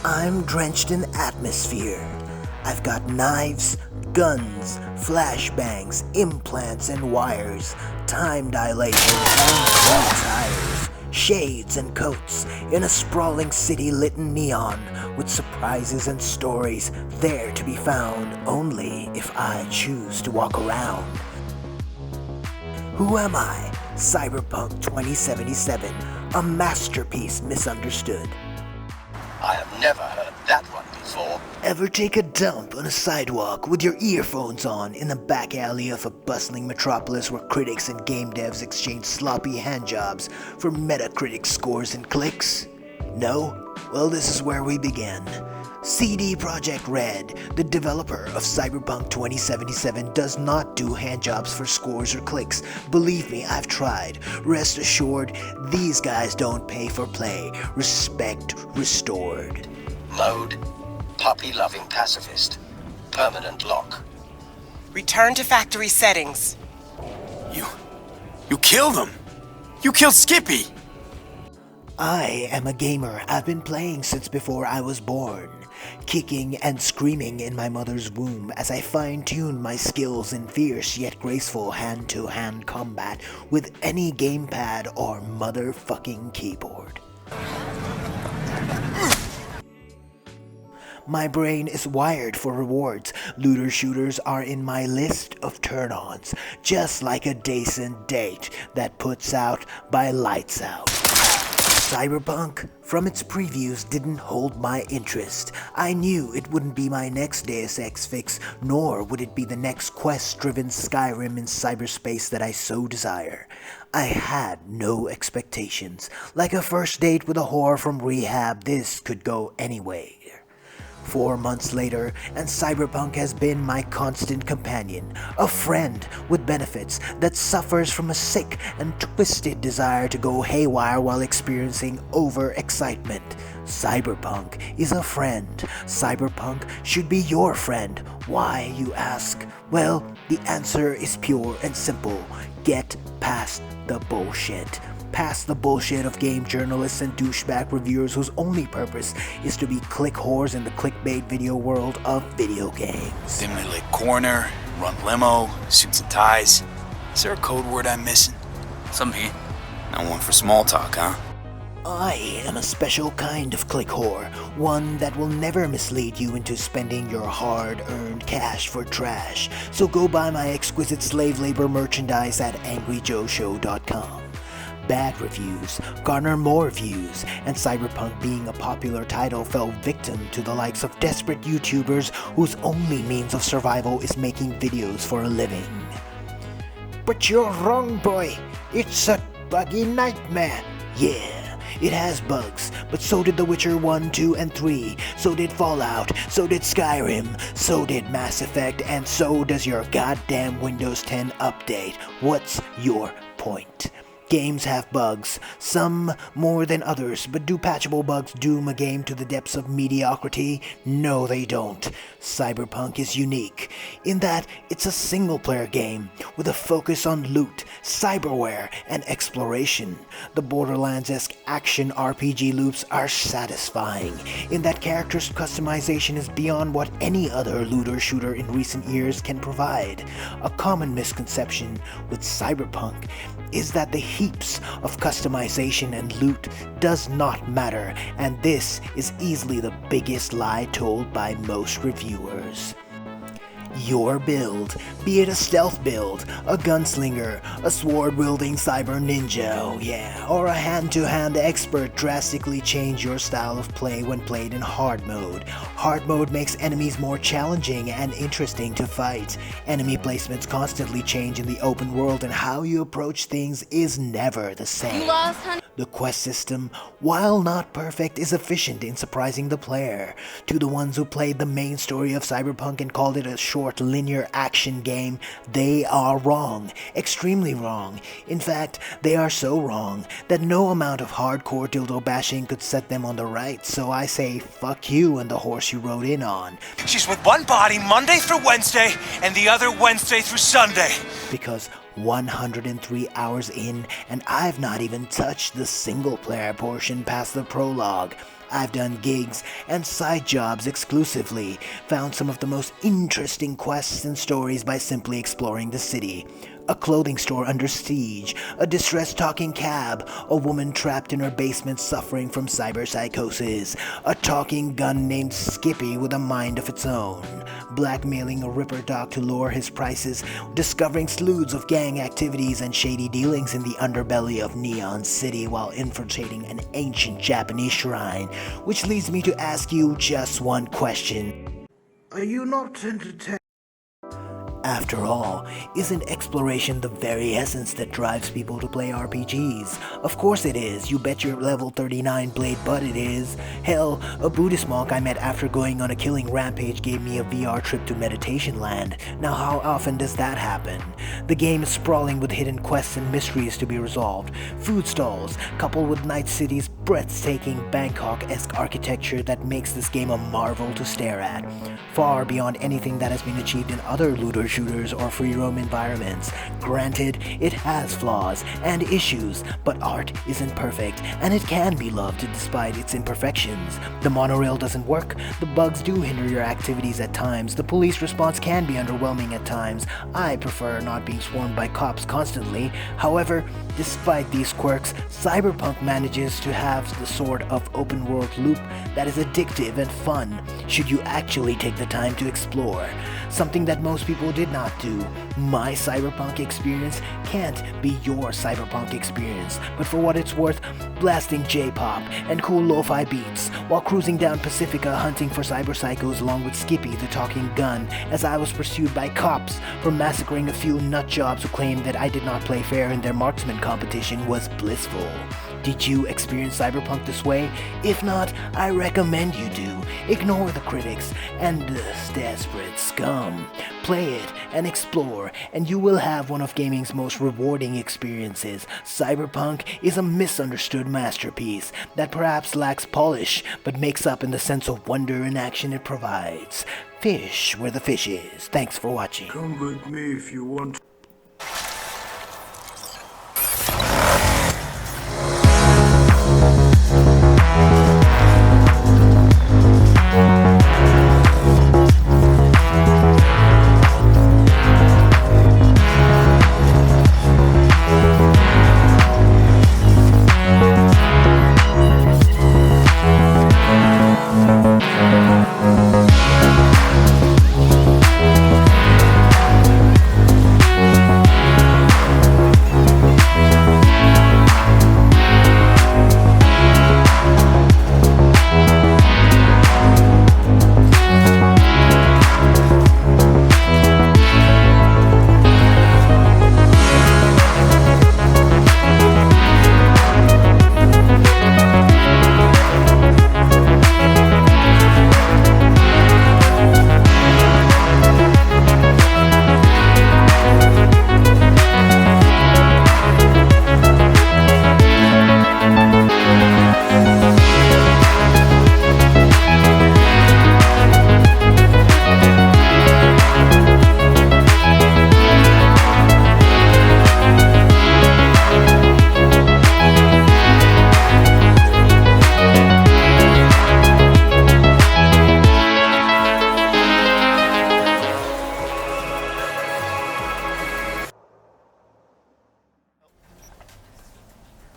I'm drenched in atmosphere. I've got knives, guns, flashbangs, implants and wires, time dilation and cold tires, shades and coats, in a sprawling city lit in neon, with surprises and stories there to be found only if I choose to walk around. Who am I? Cyberpunk 2077, a masterpiece misunderstood. I have never heard that one before. Ever take a dump on a sidewalk with your earphones on in the back alley of a bustling metropolis where critics and game devs exchange sloppy handjobs for Metacritic scores and clicks? No? Well, this is where we begin. CD Projekt Red, the developer of Cyberpunk 2077, does not do handjobs for scores or clicks. Believe me, I've tried. Rest assured, these guys don't pay for play. Respect restored. Mode, puppy-loving pacifist. Permanent lock. Return to factory settings. You killed him! You killed Skippy! I am a gamer. I've been playing since before I was born, kicking and screaming in my mother's womb as I fine-tuned my skills in fierce yet graceful hand-to-hand combat with any gamepad or motherfucking keyboard. My brain is wired for rewards. Looter shooters are in my list of turn-ons, just like a decent date that puts out by lights out. Cyberpunk, from its previews, didn't hold my interest. I knew it wouldn't be my next Deus Ex fix, nor would it be the next quest-driven Skyrim in cyberspace that I so desire. I had no expectations. Like a first date with a whore from rehab, this could go anywhere. 4 months later, and Cyberpunk has been my constant companion, a friend with benefits that suffers from a sick and twisted desire to go haywire while experiencing overexcitement. Cyberpunk is a friend. Cyberpunk should be your friend. Why, you ask? Well, the answer is pure and simple. Get past the bullshit. Past the bullshit of game journalists and douchebag reviewers whose only purpose is to be click whores in the clickbait video world of video games. Dimly lit corner, run limo, suits and ties. Is there a code word I'm missing? Some P. Not one for small talk, huh? I am a special kind of click whore, one that will never mislead you into spending your hard-earned cash for trash. So go buy my exquisite slave labor merchandise at angryjoeshow.com. Bad reviews garner more views, and Cyberpunk, being a popular title, fell victim to the likes of desperate YouTubers whose only means of survival is making videos for a living. But you're wrong, boy. It's a buggy nightmare. Yeah, it has bugs, but so did The Witcher 1, 2, and 3. So did Fallout, so did Skyrim, so did Mass Effect, and so does your goddamn Windows 10 update. What's your point? Games have bugs, some more than others, but do patchable bugs doom a game to the depths of mediocrity? No, they don't. Cyberpunk is unique in that it's a single-player game with a focus on loot, cyberware, and exploration. The Borderlands-esque action RPG loops are satisfying in that character's customization is beyond what any other looter shooter in recent years can provide. A common misconception with Cyberpunk is that the heaps of customization and loot does not matter, and this is easily the biggest lie told by most reviewers. Your build, be it a stealth build, a gunslinger, a sword-wielding cyber ninja, oh yeah, or a hand-to-hand expert, drastically change your style of play when played in hard mode. Hard mode makes enemies more challenging and interesting to fight. Enemy placements constantly change in the open world, and how you approach things is never the same. The quest system, while not perfect, is efficient in surprising the player. To the ones who played the main story of Cyberpunk and called it a short linear action game, they are wrong. Extremely wrong. In fact, they are so wrong that no amount of hardcore dildo bashing could set them on the right, so I say fuck you and the horse you rode in on. She's with one body Monday through Wednesday and the other Wednesday through Sunday. Because 103 hours in, and I've not even touched the single-player portion past the prologue. I've done gigs and side jobs exclusively, found some of the most interesting quests and stories by simply exploring the city. A clothing store under siege, a distressed talking cab, a woman trapped in her basement suffering from cyberpsychosis, a talking gun named Skippy with a mind of its own, blackmailing a ripper doc to lower his prices, discovering sleuths of gang activities and shady dealings in the underbelly of Neon City while infiltrating an ancient Japanese shrine, which leads me to ask you just one question. Are you not entertained? After all, isn't exploration the very essence that drives people to play RPGs? Of course it is, you bet your level 39 blade butt it is. Hell, a Buddhist monk I met after going on a killing rampage gave me a VR trip to Meditation Land. Now how often does that happen? The game is sprawling with hidden quests and mysteries to be resolved. Food stalls, coupled with Night City's breathtaking Bangkok-esque architecture that makes this game a marvel to stare at. Far beyond anything that has been achieved in other looter shooters or free roam environments. Granted, it has flaws and issues, but art isn't perfect, and it can be loved despite its imperfections. The monorail doesn't work, the bugs do hinder your activities at times, the police response can be underwhelming at times. I prefer not being swarmed by cops constantly. However, despite these quirks, Cyberpunk manages to have the sort of open world loop that is addictive and fun, should you actually take the time to explore. Something that most people did not do. My Cyberpunk experience can't be your Cyberpunk experience, but for what it's worth, blasting J-pop and cool lo-fi beats while cruising down Pacifica hunting for cyberpsychos along with Skippy the talking gun as I was pursued by cops for massacring a few nutjobs who claimed that I did not play fair in their marksman competition was blissful. Did you experience Cyberpunk this way? If not, I recommend you do. Ignore the critics and the desperate scum. Play it and explore, and you will have one of gaming's most rewarding experiences. Cyberpunk is a misunderstood masterpiece that perhaps lacks polish, but makes up in the sense of wonder and action it provides. Fish where the fish is. Thanks for watching. Come with me if you want.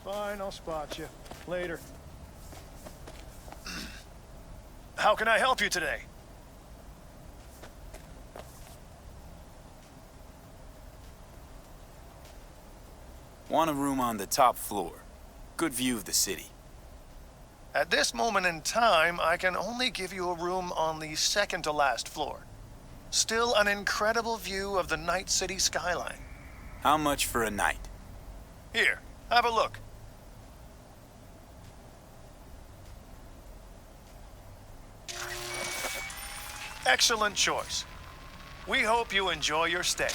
Fine, I'll spot you. Later. How can I help you today? Want a room on the top floor. Good view of the city. At this moment in time, I can only give you a room on the second to last floor. Still an incredible view of the Night City skyline. How much for a night? Here, have a look. Excellent choice. We hope you enjoy your stay.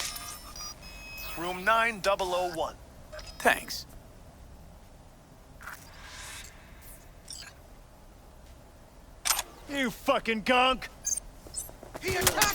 Room 9001. Thanks. You fucking gunk! He attacked!